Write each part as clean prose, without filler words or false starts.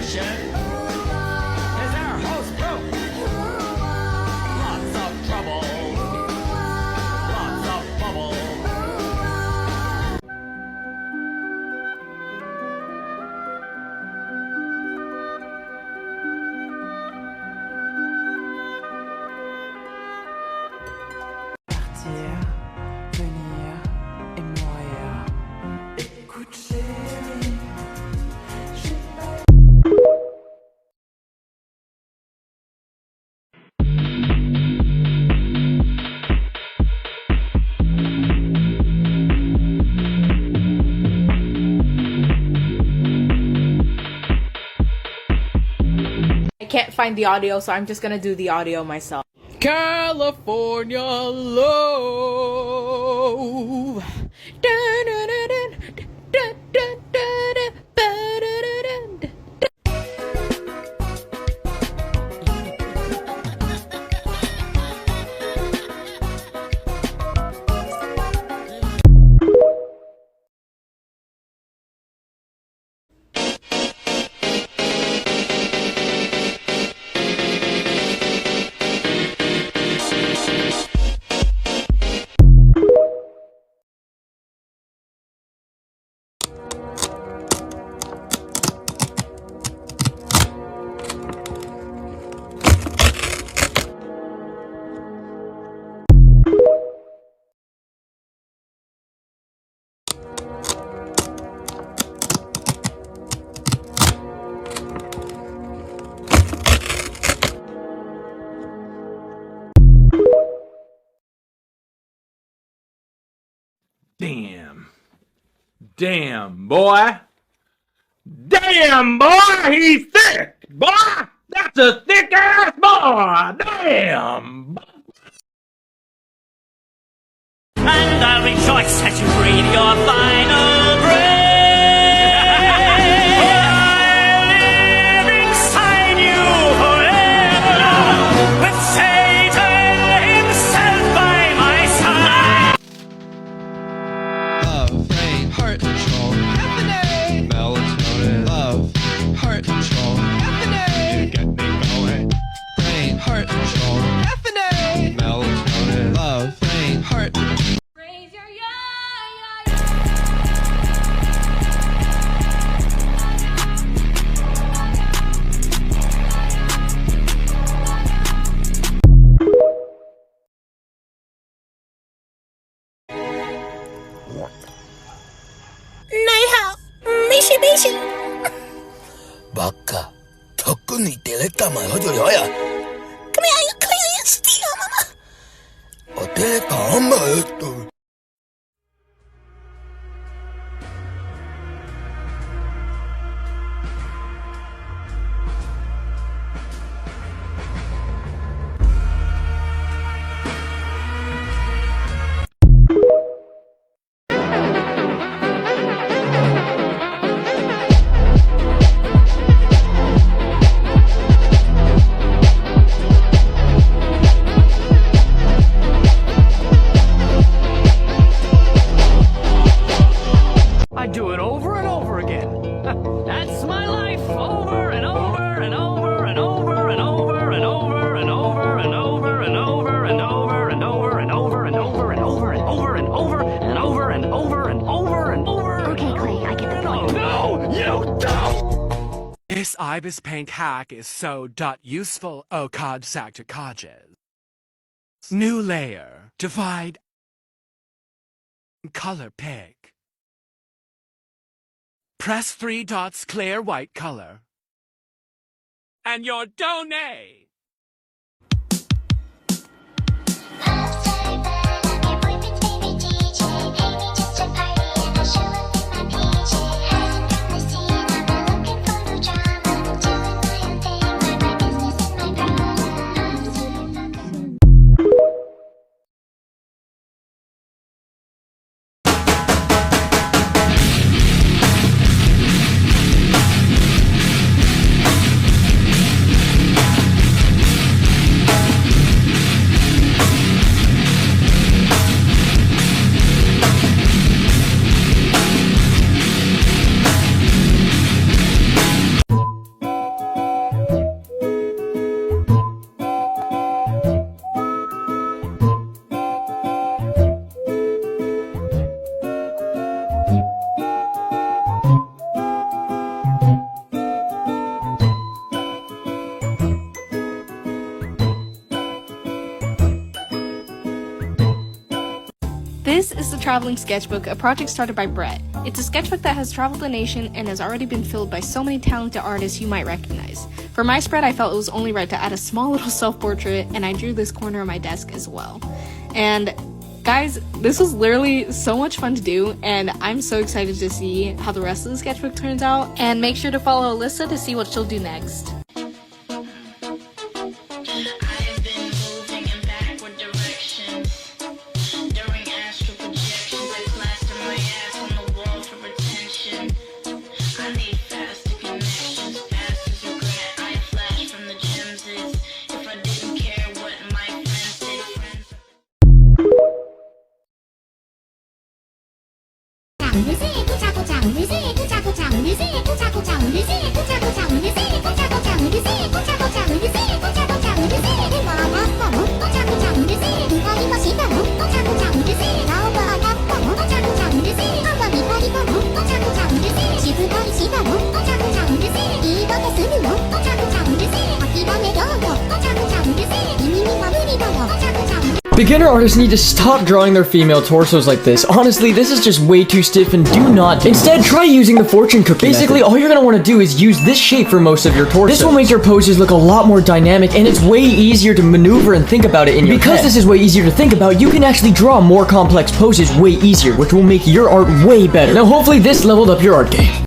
solution is our host broke. Lots of trouble. Lots of bubble. Partir, venir et mourir. Écoute chérie, j'ai pas... I can't find the audio, so I'm just gonna do the audio myself. California love. Damn, boy. Damn, boy, he's thick, boy. That's a thick ass boy. Damn. And I'll rejoice as you breathe your final breath. I'll live inside you forever, with Satan himself by my side. Love, brain, heart control, melatonin, love, heart control, you get me going. Brain, heart control, melatonin, love, brain, heart. Raise your Baka, とっくに出れたまよじょよや。Kami ayo kaya ya setia mama. O dele ta amma eto. I do it over and over again. That's my life, over and over and over and over and over and over and over and over and over and over and over and over and over and over and over and over and over and over and over and over. Okay, Clay, I get the point. No, you don't. This ibis paint hack is so useful. Oh, cod sack to codges. New layer. Divide. Color pick. Press 3 dots, clear white color. And you're donate. Traveling Sketchbook, a project started by Brett. It's a sketchbook that has traveled the nation and has already been filled by so many talented artists you might recognize. For my spread, I felt it was only right to add a small little self-portrait, and I drew this corner of my desk as well. And guys, this was literally so much fun to do, and I'm so excited to see how the rest of the sketchbook turns out. And make sure to follow Alyssa to see what she'll do next. Beginner artists need to stop drawing their female torsos like this. Honestly, this is just way too stiff and do not. Instead, try using the fortune cookie Basically, method. All you're gonna want to do is use this shape for most of your torso. This will make your poses look a lot more dynamic, and it's way easier to maneuver and think about it in your head. Because this is way easier to think about, you can actually draw more complex poses way easier, which will make your art way better. Now, hopefully this leveled up your art game.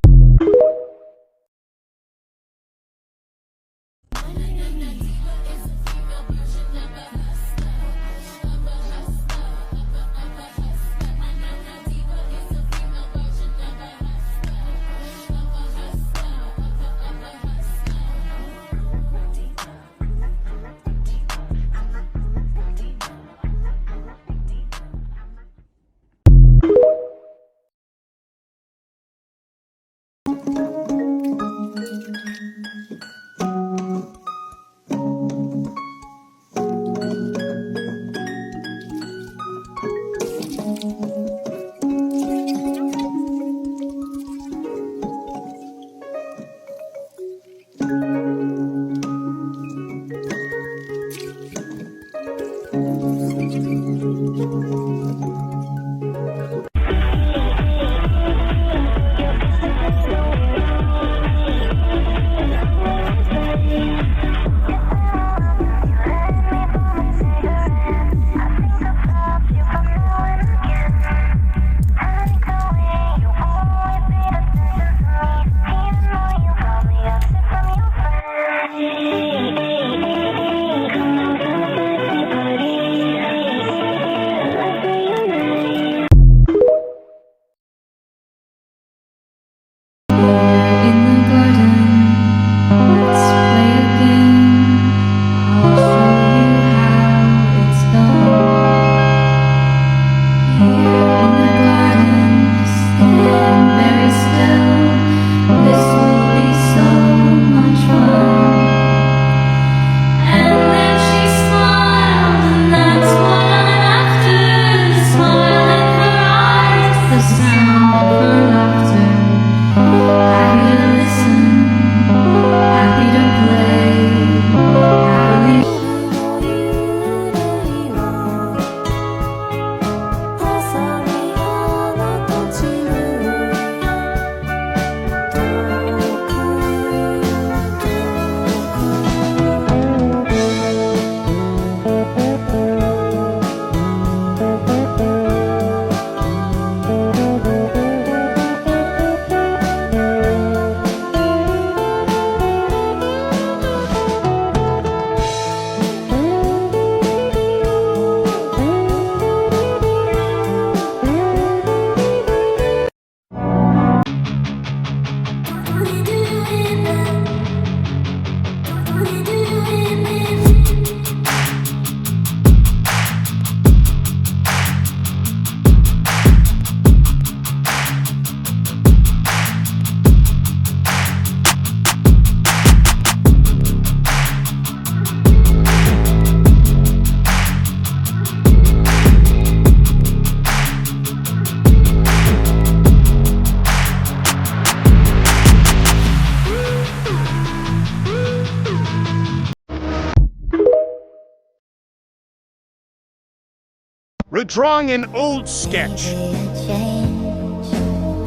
We're drawing an old sketch.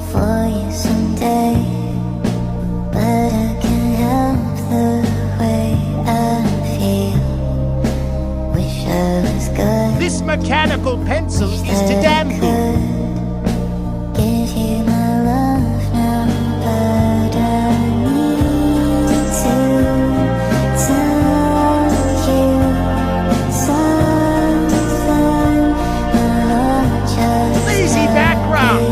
For you someday, but I can't help the way I feel. Wish I was good. This mechanical pencil is to damn good. Give you my love now, but I need to tell you something. Not just Lazy background.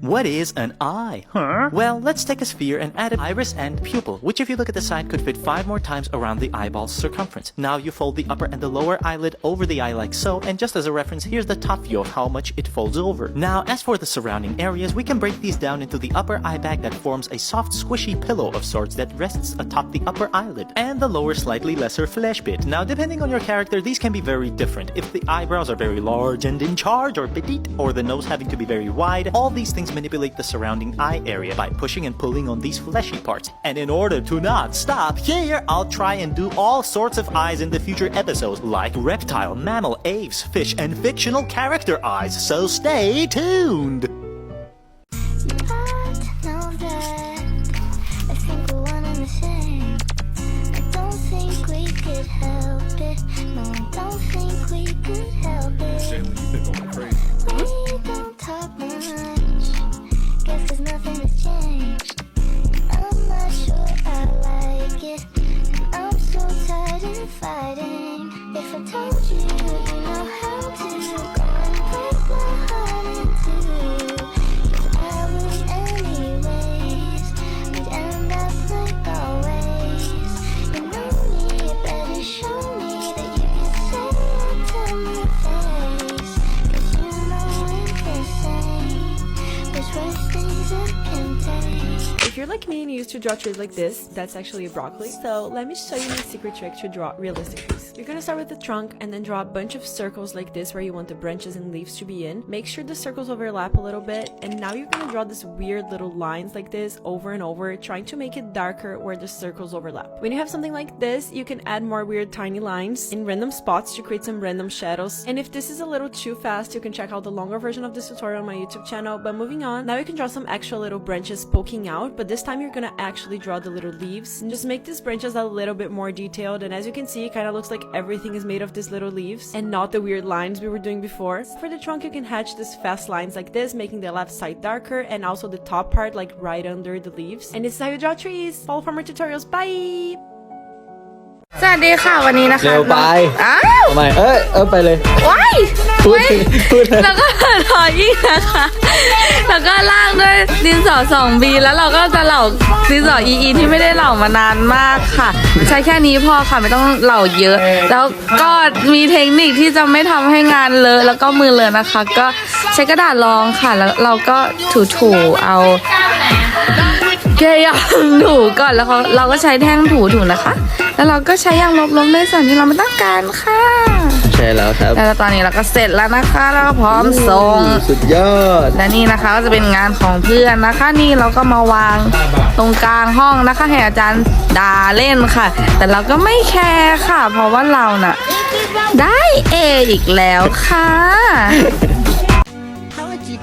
What is an eye? Huh? Well, let's take a sphere and add an iris and pupil, which if you look at the side could fit 5 more times around the eyeball's circumference. Now you fold the upper and the lower eyelid over the eye like so, and just as a reference, here's the top view of how much it folds over. Now, as for the surrounding areas, we can break these down into the upper eye bag that forms a soft squishy pillow of sorts that rests atop the upper eyelid, and the lower slightly lesser flesh bit. Now, depending on your character, these can be very different. If the eyebrows are very large and in charge, or petite, or the nose having to be very wide, all these things manipulate the surrounding eye area by pushing and pulling on these fleshy parts. And in order to not stop here, I'll try and do all sorts of eyes in the future episodes, like reptile, mammal, aves, fish, and fictional character eyes, so stay tuned! If you're like me and you used to draw trees like this, that's actually a broccoli. So let me show you my secret trick to draw realistic trees. You're gonna start with the trunk and then draw a bunch of circles like this where you want the branches and leaves to be in. Make sure the circles overlap a little bit, and now you're gonna draw this weird little lines like this over and over, trying to make it darker where the circles overlap. When you have something like this, you can add more weird tiny lines in random spots to create some random shadows. And if this is a little too fast, you can check out the longer version of this tutorial on my YouTube channel. But moving on, now you can draw some extra little branches poking out, but this time you're gonna actually draw the little leaves and just make these branches a little bit more detailed. And as you can see, it kind of looks like everything is made of these little leaves and not the weird lines we were doing before. For the trunk, you can hatch these fast lines like this, making the left side darker and also the top part like right under the leaves. And this is how you draw trees. Follow for more tutorials. Bye! สวัสดีค่ะวันนี้นะคะ เร็วไป อ้าว ทำไมไปเลย ว้าย พูดเลย แล้วก็ถอยอีกนะคะแล้วก็ลากด้วยดินสอ 2B แล้วเราก็จะเหล่าดินสอ EE ที่ไม่ได้เหล่ามานานมากค่ะใช้แค่นี้พอค่ะไม่ต้องเหล่าเยอะแล้วก็มีเทคนิคที่จะไม่ทำให้งานเลอะแล้วก็มือเลอะนะคะก็ใช้กระดาษรองค่ะแล้วเราก็ถูๆเอาแกยังถูก่อนแล้วเราก็ใช้แท่งถูนะคะแล้วเราก็ใช้ยางลบในส่วนที่เราไม่ต้องการค่ะใช่แล้วครับแล้วตอนนี้เราก็เสร็จแล้วนะคะแล้วก็พร้อมส่งสุดยอดและนี่นะคะก็จะเป็นงานของเพื่อนนะคะนี่เราก็มาวางตรงกลางห้องนะคะให้อาจารย์ด่าเล่นค่ะแต่เราก็ไม่แคร์ค่ะเพราะว่าเราน่ะได้Aอีกแล้วค่ะ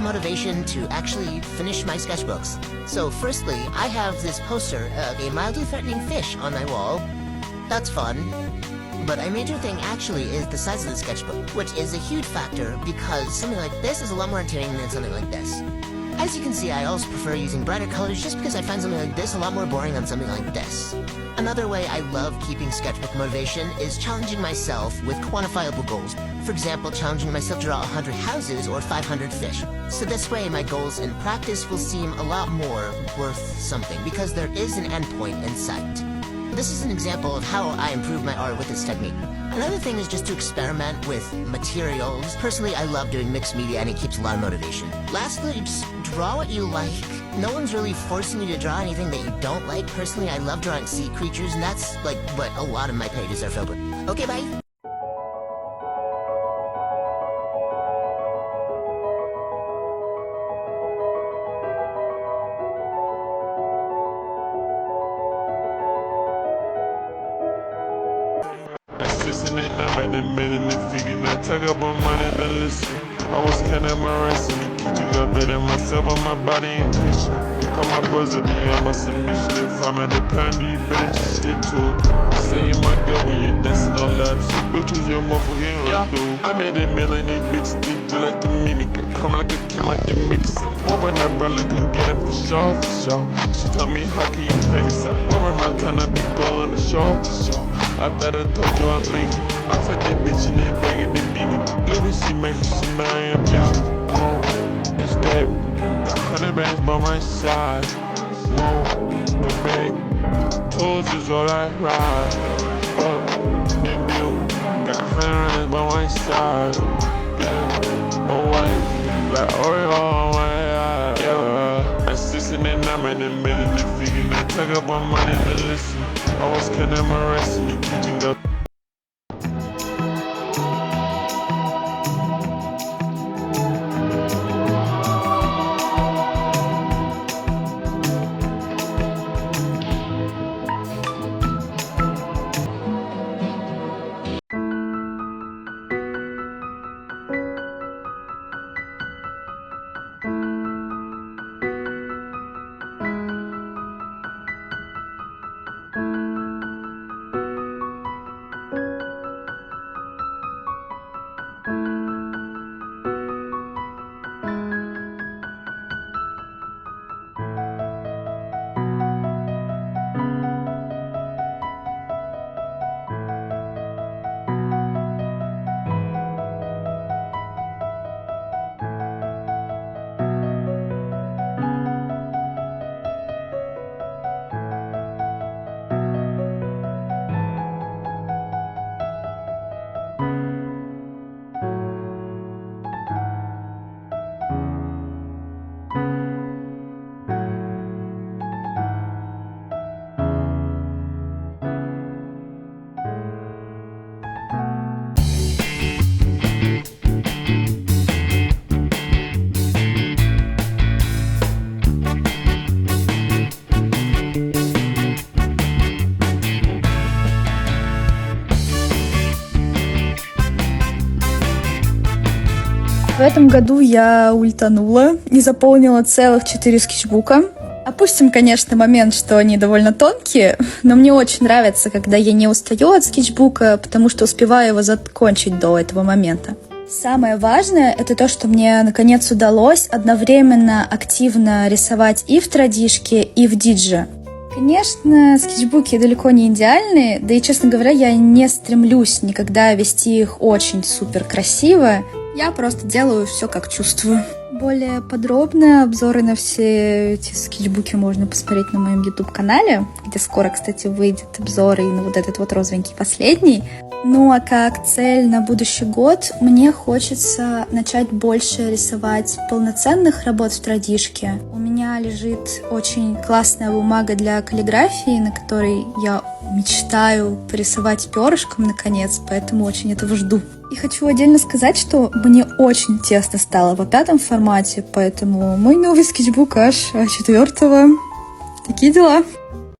motivation to actually finish my sketchbooks. So firstly, I have this poster of a mildly threatening fish on my wall. That's fun. But a major thing actually is the size of the sketchbook, which is a huge factor because something like this is a lot more entertaining than something like this. As you can see, I also prefer using brighter colors just because I find something like this a lot more boring than something like this. Another way I love keeping sketchbook motivation is challenging myself with quantifiable goals. For example, challenging myself to draw 100 houses or 500 fish. So this way, my goals in practice will seem a lot more worth something because there is an endpoint in sight. This is an example of how I improve my art with this technique. Another thing is just to experiment with materials. Personally, I love doing mixed media and it keeps a lot of motivation. Lastly, just draw what you like. No one's really forcing you to draw anything that you don't like. Personally, I love drawing sea creatures and that's like what a lot of my pages are filled with. Okay, bye. I'm in the middle of figuring I talk up on money, then listen. I was counting my rights and keep up better myself on my body and vision. Call my brother, I must submission. If I'm at the pound, you better just stick to it. Say you might go when you're dancing on live. So go to your motherfucking yeah. I made a million bitch, deep like the mini. Come like a king like the mix. Over that brother can get it for sure, for sure. She told me how can you pay this out? Over my time, I be blowing the show, for sure. I better told you I'm thinking. I fuck that bitch and then bring it to me. Let me see, make me some man. Whoa, it's that 100 bands by my side. Whoa, the bag. Toes is all I ride. And you got 100 bands by my side. Yeah, oh white, like Oreo on my eye. Yeah, I'm 16 and I'm in the middle of figuring I talk up on money to listen. I was counting my rights and you keeping up. В этом году я ультанула и заполнила целых 4 скетчбука. Опустим, конечно, момент, что они довольно тонкие, но мне очень нравится, когда я не устаю от скетчбука, потому что успеваю его закончить до этого момента. Самое важное — это то, что мне наконец удалось одновременно активно рисовать и в традишке, и в дидже. Конечно, скетчбуки далеко не идеальные, да и, честно говоря, я не стремлюсь никогда вести их очень супер красиво. Я просто делаю все как чувствую. Более подробные обзоры на все эти скетчбуки можно посмотреть на моем YouTube-канале, где скоро, кстати, выйдет обзор и на вот этот вот розовенький последний. Ну а как цель на будущий год, мне хочется начать больше рисовать полноценных работ в традишке. У меня лежит очень классная бумага для каллиграфии, на которой я мечтаю порисовать перышком наконец, поэтому очень этого жду. И хочу отдельно сказать, что мне очень тесно стало в 5 формате, поэтому мой новый скетчбук аж 4-го. Такие дела.